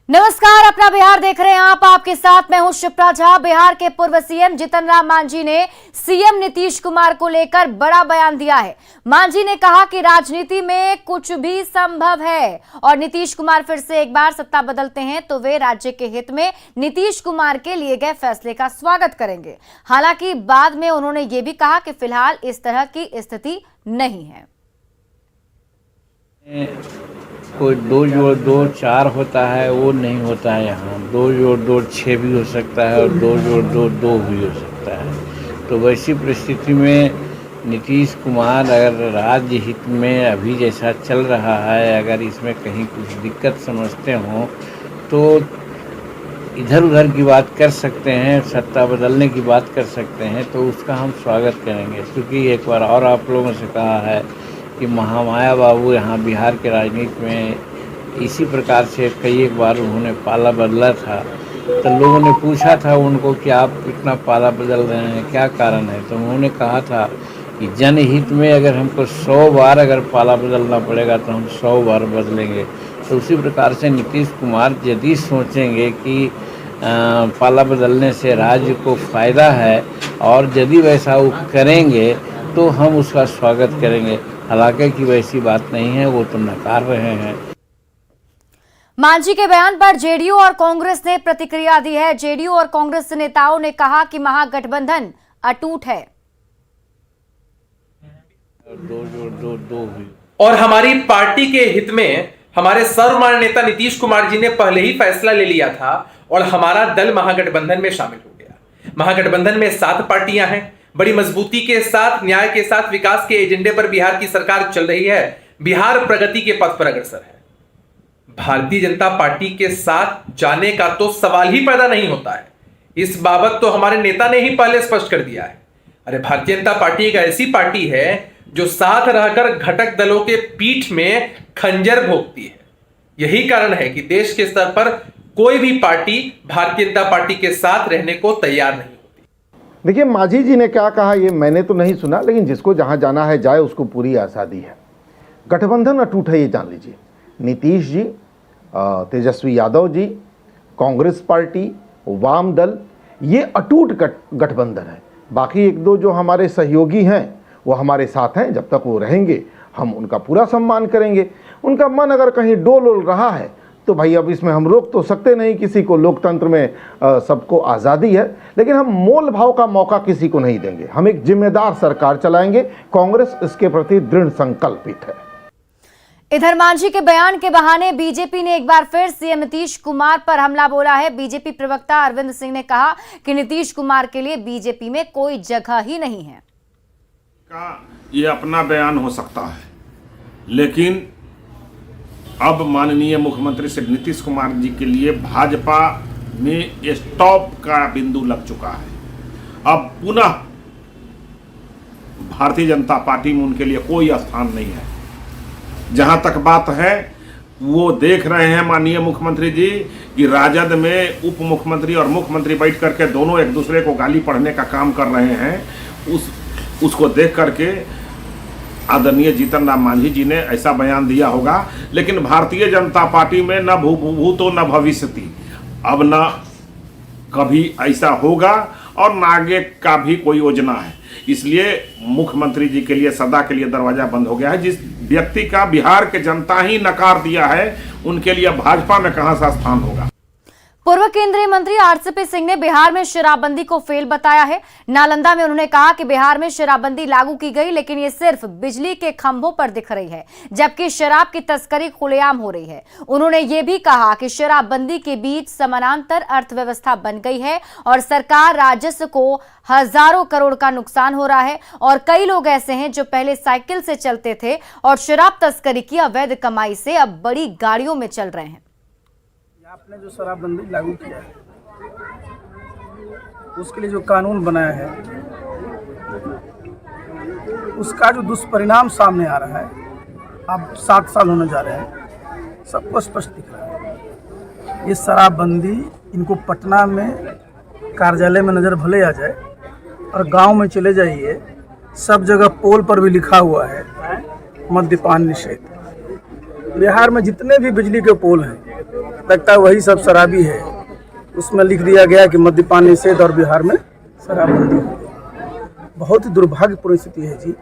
नमस्कार, अपना बिहार देख रहे हैं आप। आपके साथ मैं हूं शिप्रा झा। बिहार के पूर्व सीएम जीतन राम मांझी ने सीएम नीतीश कुमार को लेकर बड़ा बयान दिया है। मांझी ने कहा कि राजनीति में कुछ भी संभव है और नीतीश कुमार फिर से एक बार सत्ता बदलते हैं तो वे राज्य के हित में नीतीश कुमार के लिए गए फैसले का स्वागत करेंगे। हालांकि बाद में उन्होंने ये भी कहा कि फिलहाल इस तरह की स्थिति नहीं है। कोई 2 जोड़ 2 4 होता है, वो नहीं होता है। यहाँ 2 जोड़ 2 6 भी हो सकता है और 2 जोड़ 2 2 भी हो सकता है। तो वैसी परिस्थिति में नीतीश कुमार अगर राज्य हित में अभी जैसा चल रहा है, अगर इसमें कहीं कुछ दिक्कत समझते हों तो इधर उधर की बात कर सकते हैं, सत्ता बदलने की बात कर सकते हैं, तो उसका हम स्वागत करेंगे। क्योंकि एक बार और आप लोगों से कहा है कि महामाया बाबू यहाँ बिहार के राजनीति में इसी प्रकार से कई एक बार उन्होंने पाला बदला था। तो लोगों ने पूछा था उनको कि आप इतना पाला बदल रहे हैं, क्या कारण है? तो उन्होंने कहा था कि जनहित में अगर हमको 100 बार अगर पाला बदलना पड़ेगा तो हम 100 बार बदलेंगे। तो उसी प्रकार से नीतीश कुमार यदि सोचेंगे कि पाला बदलने से राज्य को फ़ायदा है और यदि वैसा वो करेंगे तो हम उसका स्वागत करेंगे। हालांकि कि वैसी बात नहीं है, वो तो नकार रहे हैं। मांझी के बयान पर जेडीयू और कांग्रेस ने प्रतिक्रिया दी है। जेडीयू और कांग्रेस नेताओं ने कहा कि महागठबंधन अटूट है। 2 जोड़ 2 2 हुई और हमारी पार्टी के हित में हमारे सर्वमान्य नेता नीतीश कुमार जी ने पहले ही फैसला ले लिया था और हमारा दल महागठबंधन में शामिल हो गया। महागठबंधन में 7 पार्टियां हैं। बड़ी मजबूती के साथ, न्याय के साथ, विकास के एजेंडे पर बिहार की सरकार चल रही है। बिहार प्रगति के पथ पर अग्रसर है। भारतीय जनता पार्टी के साथ जाने का तो सवाल ही पैदा नहीं होता है। इस बाबत तो हमारे नेता ने ही पहले स्पष्ट कर दिया है। अरे भारतीय जनता पार्टी एक ऐसी पार्टी है जो साथ रहकर घटक दलों के पीठ में खंजर भोंकती है। यही कारण है कि देश के स्तर पर कोई भी पार्टी भारतीय जनता पार्टी के साथ रहने को तैयार नहीं। देखिए, मांझी जी ने क्या कहा ये मैंने तो नहीं सुना, लेकिन जिसको जहां जाना है जाए, उसको पूरी आज़ादी है। गठबंधन अटूट है, ये जान लीजिए। नीतीश जी, तेजस्वी यादव जी, कांग्रेस पार्टी, वाम दल, ये अटूट गठबंधन है। बाकी 1-2 जो हमारे सहयोगी हैं वो हमारे साथ हैं। जब तक वो रहेंगे हम उनका पूरा सम्मान करेंगे। उनका मन अगर कहीं डोल रहा है तो भाई अब इसमें हम रोक तो सकते नहीं किसी को। लोकतंत्र में सबको आज़ादी है, लेकिन हम मोल भाव का मौका किसी को नहीं देंगे। हम एक जिम्मेदार सरकार चलाएंगे। कांग्रेस इसके प्रति दृढ़ संकल्पित है। इधर मांझी के बयान के बहाने बीजेपी ने एक बार फिर सीएम नीतीश कुमार पर हमला बोला है। बीजेपी प्रवक्ता अरविंद सिंह ने कहा कि नीतीश कुमार के लिए बीजेपी में कोई जगह ही नहीं है। ये अपना बयान हो सकता है, लेकिन अब माननीय मुख्यमंत्री श्री नीतीश कुमार जी के लिए भाजपा में स्टॉप का बिंदु लग चुका है। अब पुनः भारतीय जनता पार्टी में उनके लिए कोई स्थान नहीं है। जहां तक बात है, वो देख रहे हैं माननीय मुख्यमंत्री जी कि राजद में उप मुख्यमंत्री और मुख्यमंत्री बैठ करके दोनों एक दूसरे को गाली पढ़ने का काम कर रहे हैं। उसको देख करके आदरणीय जीतन राम मांझी जी ने ऐसा बयान दिया होगा। लेकिन भारतीय जनता पार्टी में न भूतो न भविष्यति, अब न कभी ऐसा होगा और न आगे का भी कोई योजना है। इसलिए मुख्यमंत्री जी के लिए सदा के लिए दरवाजा बंद हो गया है। जिस व्यक्ति का बिहार के जनता ही नकार दिया है, उनके लिए भाजपा में कहां सा स्थान होगा। पूर्व केंद्रीय मंत्री आरसीपी सिंह ने बिहार में शराबबंदी को फेल बताया है। नालंदा में उन्होंने कहा कि बिहार में शराबबंदी लागू की गई, लेकिन ये सिर्फ बिजली के खंभों पर दिख रही है, जबकि शराब की तस्करी खुलेआम हो रही है। उन्होंने ये भी कहा कि शराबबंदी के बीच समानांतर अर्थव्यवस्था बन गई है और सरकार राजस्व को हजारों करोड़ का नुकसान हो रहा है और कई लोग ऐसे हैं जो पहले साइकिल से चलते थे और शराब तस्करी की अवैध कमाई से अब बड़ी गाड़ियों में चल रहे हैं। आपने जो शराबबंदी लागू किया है, उसके लिए जो कानून बनाया है, उसका जो दुष्परिणाम सामने आ रहा है, अब 7 साल होने जा रहे हैं, सबको स्पष्ट दिख रहा है। ये शराबबंदी, इनको पटना में कार्यालय में नज़र भले आ जाए और गांव में चले जाइए, सब जगह पोल पर भी लिखा हुआ है मद्यपान निषेध। बिहार में जितने भी बिजली के पोल हैं लगता है वही सब शराबी है। उसमें लिख दिया गया कि मद्यपान निषेध और बिहार में शराबबंदी हो गई। बहुत ही दुर्भाग्यपूर्ण स्थिति है जी।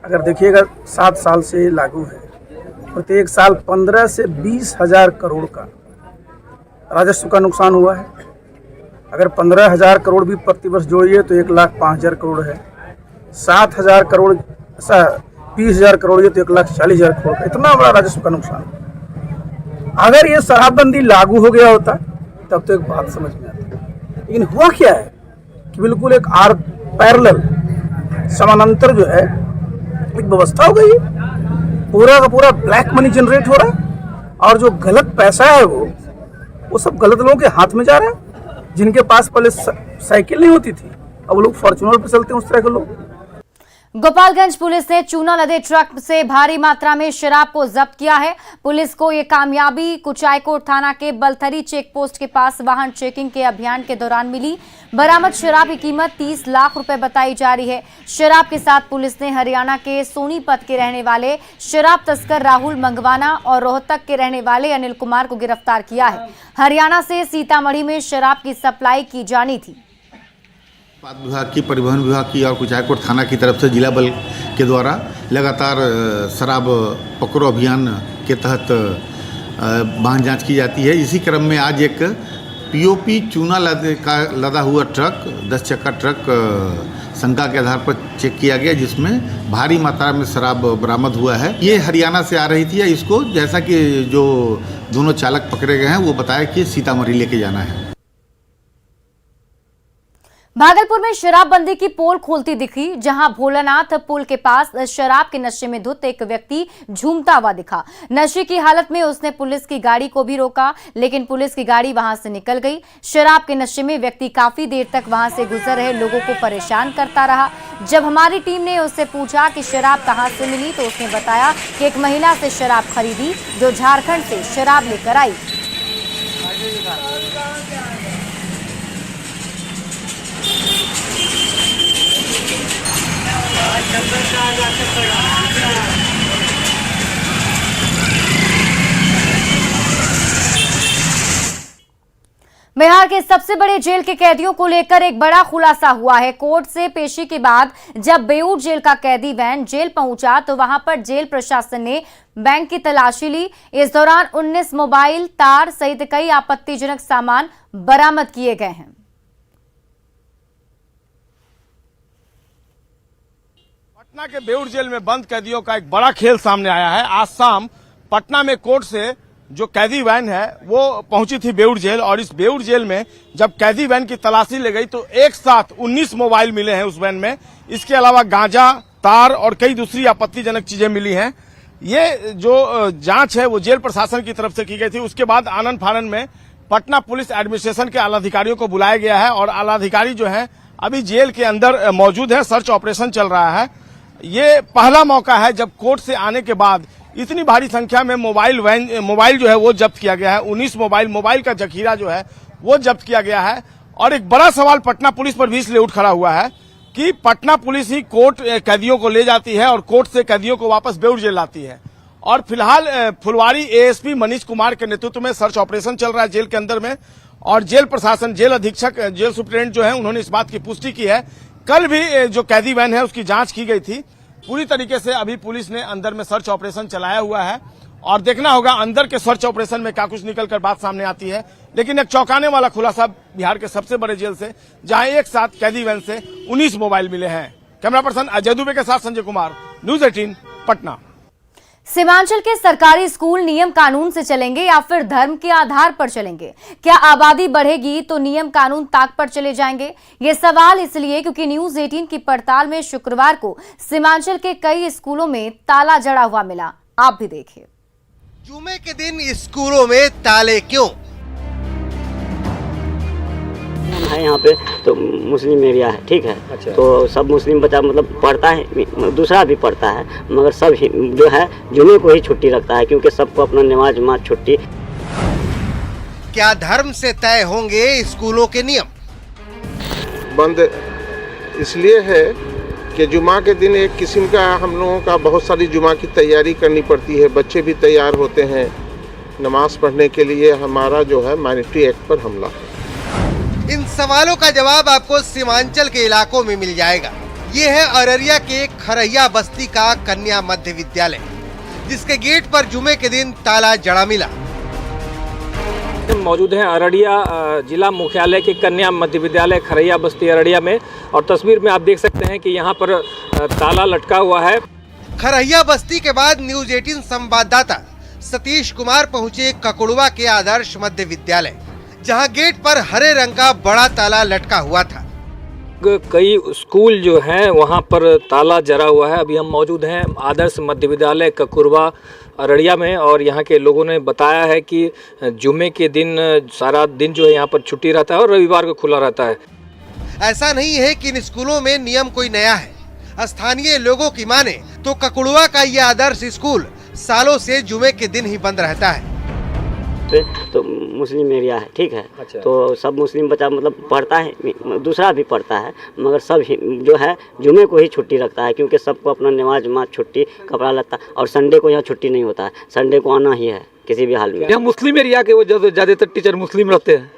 अगर देखिएगा 7 साल से लागू है, प्रत्येक साल 15 से 20 हजार करोड़ का राजस्व का नुकसान हुआ है। अगर 15,000 करोड़ भी प्रतिवर्ष जोड़िए तो 1,05,000 करोड़ है। 7,000 करोड़ 20,000 करोड़ तो 1,40,000 करोड़ का इतना बड़ा राजस्व का नुकसान। अगर ये शराबबंदी लागू हो गया होता तब तो एक बात समझ में आती, लेकिन हुआ क्या है कि बिल्कुल एक पैरेलल समानांतर जो है एक व्यवस्था हो गई। पूरा का पूरा ब्लैक मनी जनरेट हो रहा है और जो गलत पैसा है वो सब गलत लोगों के हाथ में जा रहा है। जिनके पास पहले साइकिल नहीं होती थी अब वो लोग फॉर्च्यूनर पे चलते हैं, उस तरह के लोग। गोपालगंज पुलिस ने चूना लदे ट्रक से भारी मात्रा में शराब को जब्त किया है। पुलिस को ये कामयाबी कुचायकोट थाना के बलथरी चेक पोस्ट के पास वाहन चेकिंग के अभियान के दौरान मिली। बरामद शराब की कीमत 30 लाख रुपए बताई जा रही है। शराब के साथ पुलिस ने हरियाणा के सोनीपत के रहने वाले शराब तस्कर राहुल मंगवाना और रोहतक के रहने वाले अनिल कुमार को गिरफ्तार किया है। हरियाणा से सीतामढ़ी में शराब की सप्लाई की जानी थी। उत्पाद विभाग की, परिवहन विभाग की और कुचायकोट थाना की तरफ से जिला बल के द्वारा लगातार शराब पकड़ो अभियान के तहत वाहन जांच की जाती है। इसी क्रम में आज एक पीओपी चूना लदा हुआ ट्रक 10 चक्का ट्रक शंका के आधार पर चेक किया गया, जिसमें भारी मात्रा में शराब बरामद हुआ है। ये हरियाणा से आ रही थी। इसको जैसा कि जो दोनों चालक पकड़े गए हैं वो बताया कि सीतामढ़ी लेके जाना है। भागलपुर में शराबबंदी की पोल खोलती दिखी, जहां भोलानाथ पुल के पास शराब के नशे में धुत एक व्यक्ति झूमता हुआ दिखा। नशे की हालत में उसने पुलिस की गाड़ी को भी रोका, लेकिन पुलिस की गाड़ी वहां से निकल गई। शराब के नशे में व्यक्ति काफी देर तक वहां से गुजर रहे लोगों को परेशान करता रहा। जब हमारी टीम ने उससे पूछा कि शराब कहां से मिली तो उसने बताया कि एक महिला से शराब खरीदी जो झारखंड से शराब लेकर आई। बिहार के सबसे बड़े जेल के कैदियों को लेकर एक बड़ा खुलासा हुआ है। कोर्ट से पेशी के बाद जब बेऊर जेल का कैदी वैन जेल पहुंचा तो वहां पर जेल प्रशासन ने बैंक की तलाशी ली। इस दौरान 19 मोबाइल, तार सहित कई आपत्तिजनक सामान बरामद किए गए हैं। पटना के बेऊर जेल में बंद कैदियों का एक बड़ा खेल सामने आया है। आज शाम पटना में कोर्ट से जो कैदी वैन है वो पहुंची थी बेऊर जेल, और इस बेऊर जेल में जब कैदी वैन की तलाशी ली गई तो एक साथ 19 मोबाइल मिले हैं उस वैन में। इसके अलावा गांजा, तार और कई दूसरी आपत्तिजनक चीजें मिली हैं। ये जो जांच है वो जेल प्रशासन की तरफ से की गई थी। उसके बाद आनन फानन में पटना पुलिस एडमिनिस्ट्रेशन के आला अधिकारियों को बुलाया गया है और आला अधिकारी जो है अभी जेल के अंदर मौजूद है। सर्च ऑपरेशन चल रहा है। ये पहला मौका है जब कोर्ट से आने के बाद इतनी भारी संख्या में मोबाइल जो है वो जब्त किया गया है। 19 मोबाइल का जखीरा जो है वो जब्त किया गया है। और एक बड़ा सवाल पटना पुलिस पर भी इसलिए उठ खड़ा हुआ है कि पटना पुलिस ही कोर्ट कैदियों को ले जाती है और कोर्ट से कैदियों को वापस बेऊर जेल लाती है। और फिलहाल फुलवारी एएसपी मनीष कुमार के नेतृत्व में सर्च ऑपरेशन चल रहा है जेल के अंदर में, और जेल प्रशासन, जेल अधीक्षक, जेल सुप्रिटेंडेंट जो है उन्होंने इस बात की पुष्टि की है। कल भी जो कैदी वैन है उसकी जांच की गई थी। पूरी तरीके से अभी पुलिस ने अंदर में सर्च ऑपरेशन चलाया हुआ है और देखना होगा अंदर के सर्च ऑपरेशन में क्या कुछ निकलकर बात सामने आती है। लेकिन एक चौंकाने वाला खुलासा बिहार के सबसे बड़े जेल से, जहां एक साथ कैदी वैन से 19 मोबाइल मिले हैं। कैमरा पर्सन अजय दुबे के साथ संजय कुमार, न्यूज 18 पटना। सीमांचल के सरकारी स्कूल नियम कानून से चलेंगे या फिर धर्म के आधार पर चलेंगे? क्या आबादी बढ़ेगी तो नियम कानून ताक पर चले जाएंगे? ये सवाल इसलिए क्योंकि न्यूज 18 की पड़ताल में शुक्रवार को सीमांचल के कई स्कूलों में ताला जड़ा हुआ मिला। आप भी देखिए। जुमे के दिन स्कूलों में ताले क्यों? है यहाँ पे तो मुस्लिम एरिया है, ठीक है। अच्छा। तो सब मुस्लिम बच्चा मतलब पढ़ता है, दूसरा भी पढ़ता है, मगर सब जो है जुमे को ही छुट्टी रखता है क्योंकि सबको अपना नमाज छुट्टी। क्या धर्म से तय होंगे स्कूलों के नियम? बंद इसलिए है कि जुमा के दिन एक किस्म का हम लोगों का बहुत सारी जुमा की तैयारी करनी पड़ती है, बच्चे भी तैयार होते हैं नमाज पढ़ने के लिए हमारा जो है माइनॉरिटी एक्ट पर हमला है। इन सवालों का जवाब आपको सीमांचल के इलाकों में मिल जाएगा। ये है अररिया के खरहिया बस्ती का कन्या मध्य विद्यालय, जिसके गेट पर जुमे के दिन ताला जड़ा मिला। मौजूद हैं अररिया जिला मुख्यालय के कन्या मध्य विद्यालय खरहिया बस्ती अररिया में, और तस्वीर में आप देख सकते हैं कि यहाँ पर ताला लटका हुआ है। खरहिया बस्ती के बाद न्यूज 18 संवाददाता सतीश कुमार पहुंचे ककुड़वा के आदर्श मध्य विद्यालय, जहां गेट पर हरे रंग का बड़ा ताला लटका हुआ था। कई स्कूल जो हैं वहां पर ताला जरा हुआ है। अभी हम मौजूद हैं आदर्श मध्य विद्यालय ककुड़वा अररिया में, और यहाँ के लोगों ने बताया है कि जुमे के दिन सारा दिन जो है यहाँ पर छुट्टी रहता है और रविवार को खुला रहता है। ऐसा नहीं है कि इन स्कूलों में नियम कोई नया है। स्थानीय लोगों की माने तो ककुड़वा का ये आदर्श स्कूल सालों से जुमे के दिन ही बंद रहता है। तो मुस्लिम एरिया है, ठीक है। तो सब मुस्लिम बच्चा मतलब पढ़ता है, दूसरा भी पढ़ता है, मगर सब जो है जुमे को ही छुट्टी रखता है, क्योंकि सबको अपना नमाज छुट्टी, कपड़ा लत्ता, और संडे को यहाँ छुट्टी नहीं होता है। संडे को आना ही है किसी भी हाल में। यहाँ मुस्लिम एरिया के वो ज़्यादातर टीचर मुस्लिम रहते हैं,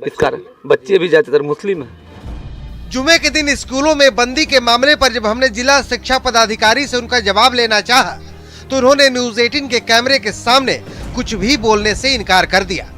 इस कारण बच्चे भी ज़्यादातर मुस्लिम हैं। जुमे के दिन स्कूलों में बंदी के मामले पर जब हमने जिला शिक्षा पदाधिकारी से उनका जवाब लेना चाहा, तो उन्होंने न्यूज 18 के कैमरे के सामने कुछ भी बोलने से इनकार कर दिया।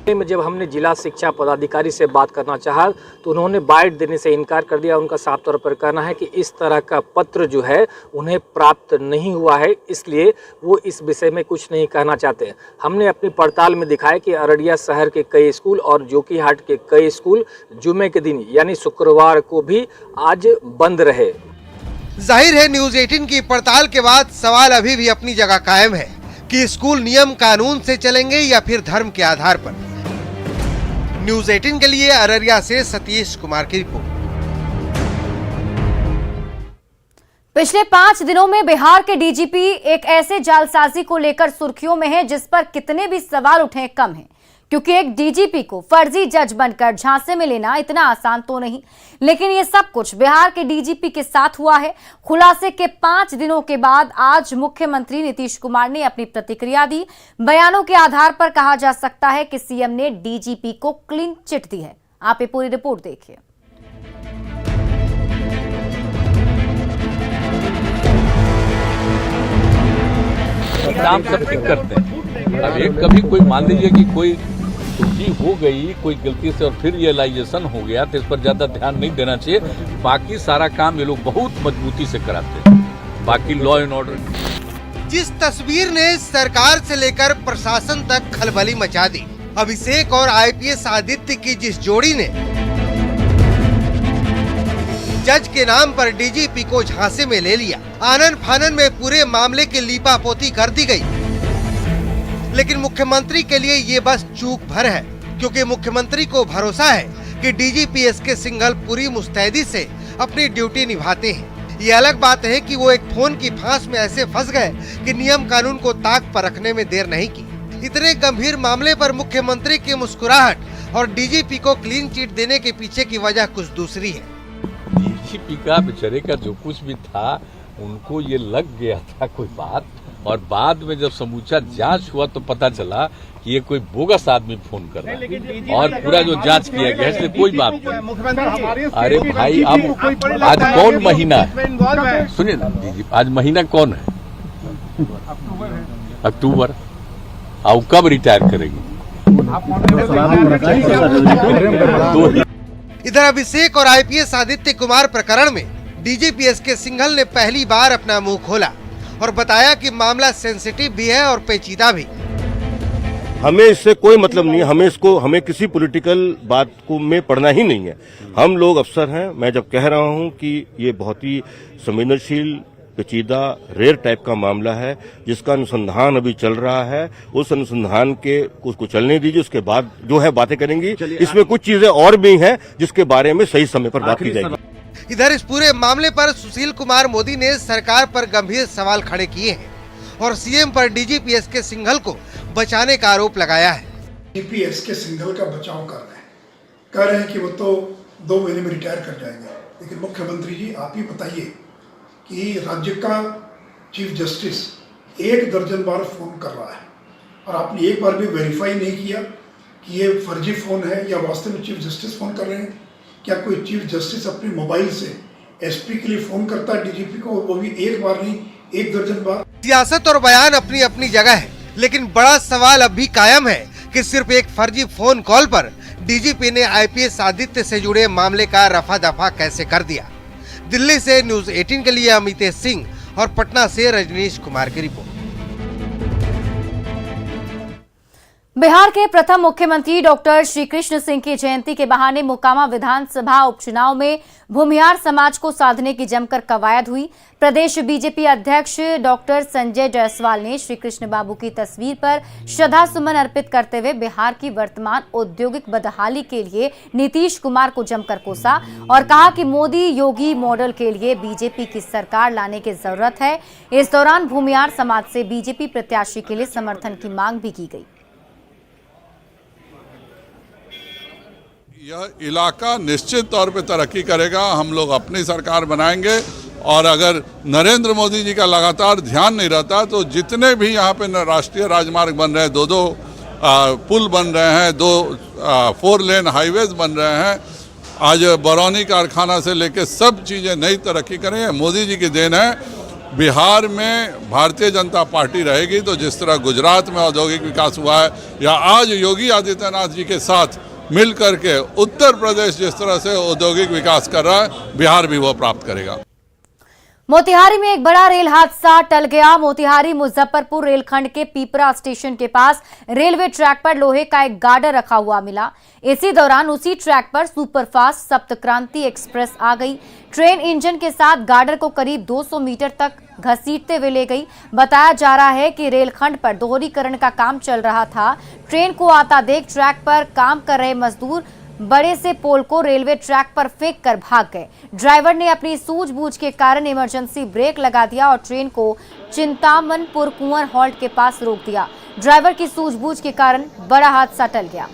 जब हमने जिला शिक्षा पदाधिकारी से बात करना चाहा तो उन्होंने बाइट देने से इनकार कर दिया। उनका साफ तौर पर कहना है कि इस तरह का पत्र जो है उन्हें प्राप्त नहीं हुआ है, इसलिए वो इस विषय में कुछ नहीं कहना चाहते। हमने अपनी पड़ताल में दिखाया कि अररिया शहर के कई स्कूल और जोकीहाट के कई स्कूल जुमे के दिन यानी शुक्रवार को भी आज बंद रहे। जाहिर है न्यूज 18 की पड़ताल के बाद सवाल अभी भी अपनी जगह कायम है कि स्कूल नियम कानून से चलेंगे या फिर धर्म के आधार पर। न्यूज 18 के लिए अररिया से सतीश कुमार की रिपोर्ट। पिछले 5 दिनों में बिहार के डीजीपी एक ऐसे जालसाजी को लेकर सुर्खियों में है जिस पर कितने भी सवाल उठे कम हैं, क्योंकि एक डीजीपी को फर्जी जज बनकर झांसे में लेना इतना आसान तो नहीं। लेकिन ये सब कुछ बिहार के डीजीपी के साथ हुआ है। खुलासे के 5 दिनों के बाद आज मुख्यमंत्री नीतीश कुमार ने अपनी प्रतिक्रिया दी। बयानों के आधार पर कहा जा सकता है कि सीएम ने डीजीपी को क्लीन चिट दी है। आप ये पूरी रिपोर्ट देखिए। काम सब ठीक करते हैं। अब कभी कोई मान लीजिए कि कोई त्रुटि हो गई, कोई गलती से, और फिर रियलाइजेशन हो गया तो इस पर ज्यादा ध्यान नहीं देना चाहिए। बाकी सारा काम ये लोग बहुत मजबूती से कराते हैं। बाकी लॉ एंड ऑर्डर। जिस तस्वीर ने सरकार से लेकर प्रशासन तक खलबली मचा दी, अभिषेक और आईपीएस आदित्य की जिस जोड़ी ने जज के नाम पर डीजीपी को झांसे में ले लिया, आनन फानन में पूरे मामले की लीपापोती कर दी गई। लेकिन मुख्यमंत्री के लिए ये बस चूक भर है, क्योंकि मुख्यमंत्री को भरोसा है कि डीजीपी एसके सिंघल पूरी मुस्तैदी से अपनी ड्यूटी निभाते हैं। ये अलग बात है कि वो एक फोन की फांस में ऐसे फंस गए कि नियम कानून को ताक पर रखने में देर नहीं की। इतने गंभीर मामले पर मुख्यमंत्री की मुस्कुराहट और डीजीपी को क्लीन चिट देने के पीछे की वजह कुछ दूसरी है। डीजीपी का बेचारे का जो कुछ भी था, उनको ये लग गया था कोई बात, और बाद में जब समूचा जांच हुआ तो पता चला कि ये कोई बोगस आदमी फोन कर रहा है, और पूरा जो जांच किया गया इसलिए कोई बात नहीं। अरे भाई, अब आज कौन महीना है? सुनिए ना डीजीपी, आज महीना कौन है? अक्टूबर। अब कब रिटायर करेंगे? इधर अभिषेक और आईपीएस आदित्य कुमार प्रकरण में डीजीपी एसके सिंघल ने पहली बार अपना मुंह खोला और बताया कि मामला सेंसिटिव भी है और पेचीदा भी। हमें इससे कोई मतलब नहीं है, हमें किसी पॉलिटिकल बात को में पढ़ना ही नहीं है। हम लोग अफसर हैं। मैं जब कह रहा हूं कि ये बहुत ही संवेदनशील, पेचीदा, रेयर टाइप का मामला है जिसका अनुसंधान अभी चल रहा है, उस अनुसंधान के उसको चलने दीजिए, उसके बाद जो है बातें करेंगी। इसमें कुछ चीजें और भी हैं जिसके बारे में सही समय पर बात की जाएगी। इधर इस पूरे मामले पर सुशील कुमार मोदी ने सरकार पर गंभीर सवाल खड़े किए हैं और सीएम पर डीजीपी एसके सिंघल को बचाने का आरोप लगाया है। डीजीपी एसके सिंघल का बचाव कर रहे हैं, कह रहे हैं कि वो तो 2 महीने में रिटायर कर जाएंगे। लेकिन मुख्यमंत्री जी, आप ही बताइए कि राज्य का चीफ जस्टिस 1 दर्जन बार फोन कर रहा है और आपने एक बार भी वेरीफाई नहीं किया कि ये फर्जी फ़ोन है या वास्तव में चीफ जस्टिस फ़ोन कर रहे हैं? क्या कोई चीफ जस्टिस अपने मोबाइल से एसपी के लिए फ़ोन करता है डीजीपी को, वो भी एक बार नहीं 1 दर्जन बार? सियासत और बयान अपनी अपनी जगह है, लेकिन बड़ा सवाल अब भी कायम है कि सिर्फ एक फर्जी फोन कॉल पर डीजीपी ने आईपीएस आदित्य से जुड़े मामले का रफा दफा कैसे कर दिया। दिल्ली से न्यूज़ 18 के लिए अमितेश सिंह और पटना से रजनीश कुमार की रिपोर्ट। बिहार के प्रथम मुख्यमंत्री डॉक्टर श्री कृष्ण सिंह की जयंती के बहाने मोकामा विधानसभा उपचुनाव में भूमिहार समाज को साधने की जमकर कवायद हुई। प्रदेश बीजेपी अध्यक्ष डॉक्टर संजय जायसवाल ने श्री कृष्ण बाबू की तस्वीर पर श्रद्धा सुमन अर्पित करते हुए बिहार की वर्तमान औद्योगिक बदहाली के लिए नीतीश कुमार को जमकर कोसा और कहा कि मोदी योगी मॉडल के लिए बीजेपी की सरकार लाने की जरूरत है। इस दौरान भूमिहार समाज से बीजेपी प्रत्याशी के लिए समर्थन की मांग भी की गई। यह इलाका निश्चित तौर पे तरक्की करेगा। हम लोग अपनी सरकार बनाएंगे और अगर नरेंद्र मोदी जी का लगातार ध्यान नहीं रहता तो जितने भी यहाँ पे राष्ट्रीय राजमार्ग बन रहे हैं, 2-2 पुल बन रहे हैं, 2 4 लेन हाईवेज बन रहे हैं, आज बरौनी कारखाना से लेके सब चीज़ें नई तरक्की करेंगे। मोदी जी की देन है। बिहार में भारतीय जनता पार्टी रहेगी तो जिस तरह गुजरात में औद्योगिक विकास हुआ है या आज योगी आदित्यनाथ जी के साथ मिल करके उत्तर प्रदेश जिस तरह से औद्योगिक विकास कर रहा है, बिहार भी वो प्राप्त करेगा। मोतिहारी में एक बड़ा रेल हादसा टल गया। मोतिहारी मुजफ्फरपुर रेलखंड के पीपरा स्टेशन के पास रेलवे ट्रैक पर लोहे का एक गार्डर रखा हुआ मिला। इसी दौरान उसी ट्रैक पर सुपरफास्ट सप्तक्रांति एक्सप्रेस आ गई। ट्रेन इंजन के साथ गार्डर को करीब 200 मीटर तक घसीटते हुए ले गई। बताया जा रहा है कि रेलखंड पर दोहरीकरण का काम चल रहा था। ट्रेन को आता देख ट्रैक पर काम कर रहे मजदूर बड़े से पोल को रेलवे ट्रैक पर फेंक कर भाग गए। ड्राइवर ने अपनी सूझबूझ के कारण इमरजेंसी ब्रेक लगा दिया और ट्रेन को चिंतामनपुर कुंवर हॉल्ट के पास रोक दिया। ड्राइवर की सूझबूझ के कारण बड़ा हादसा टल गया।